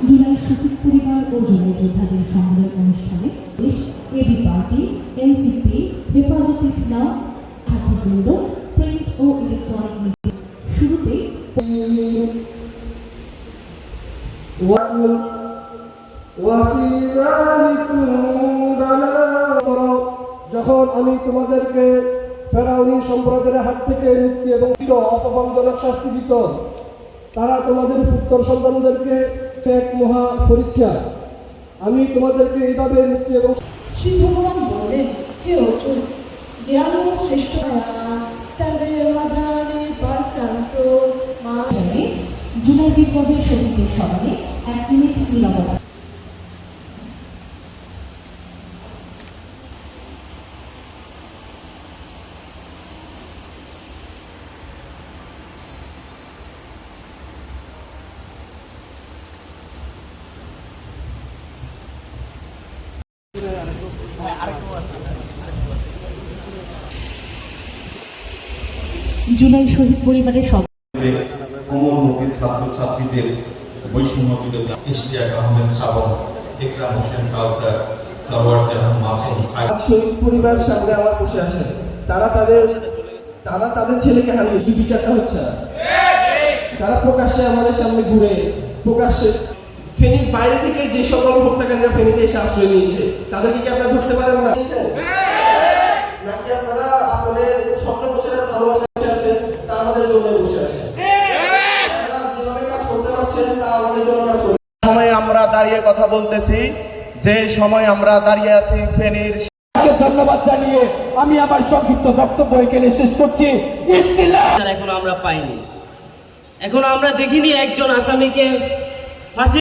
জুলাই শহীদ পরিবার ও জুলাই যোদ্ধাদের সম্মেলন অনুষ্ঠানে এবি পার্টি, এনসিপি, হেফাজতে ইসলাম, ছাত্রবৃন্দ, প্রিন্ট ও ইলেকট্রনিক মিডিয়া। শুরুতে যখন আমি তোমাদেরকে ফেরাউনি সম্প্রদায়ের হাত থেকে মুক্তি এবং অপমানজনক শাস্তি দিত, তারা তোমাদের পুত্র সন্তানদেরকে এক মহা পরীক্ষা। আমি তোমাদেরকে এইভাবে মুক্তি এবং শ্রী ভগবান বললেন, হে অর্জুন, জ্ঞান ও শ্রেষ্ঠ জুলাই বিপ্লবের শহীদদের স্মরণে 1 মিনিট নীরবতা। জুলাই শহীদ পরিবারের কোমলমতির ছাত্রছাত্রীদের বৈষম্য বিরোধী ইশতিয়াক আহমেদ শ্রাবণ, ইকরাম হোসেন কাউসার, সরওয়ার জাহান মাসুম, শহীদ পরিবার সামনে আমার বসে আছেন। তারা তাদের ছেলেকে হারিয়ে বিচারটা হচ্ছে না। তারা প্রকাশ্যে আমাদের সামনে ঘুরে প্রকাশ্যে ফেনীর বাইরে থেকে যে সকল হত্যাকারীরা ফেনীতে এসে আশ্রয় নিয়েছে, তাদেরকে কি আপনারা ধরতে পারেন না? নাকি আপনারা আপনাদের 17 বছরের ভালোবাসা আছেন, তা আমাদের জন্য বসে আছেন? যেভাবে কাজ করতে পারছেন তা আমাদের জন্য কাজ করুন। সময় আমরা দাঁড়িয়ে কথা বলতেছি, যে সময় আমরা দাঁড়িয়ে আছি ফেনীর। ধন্যবাদ জানিয়ে আমি আমার সংক্ষিপ্ত বক্তব্য এখানে শেষ করছি। এখনো আমরা পাইনি, এখনো আমরা দেখিনি একজন আসামিকে ফাঁসি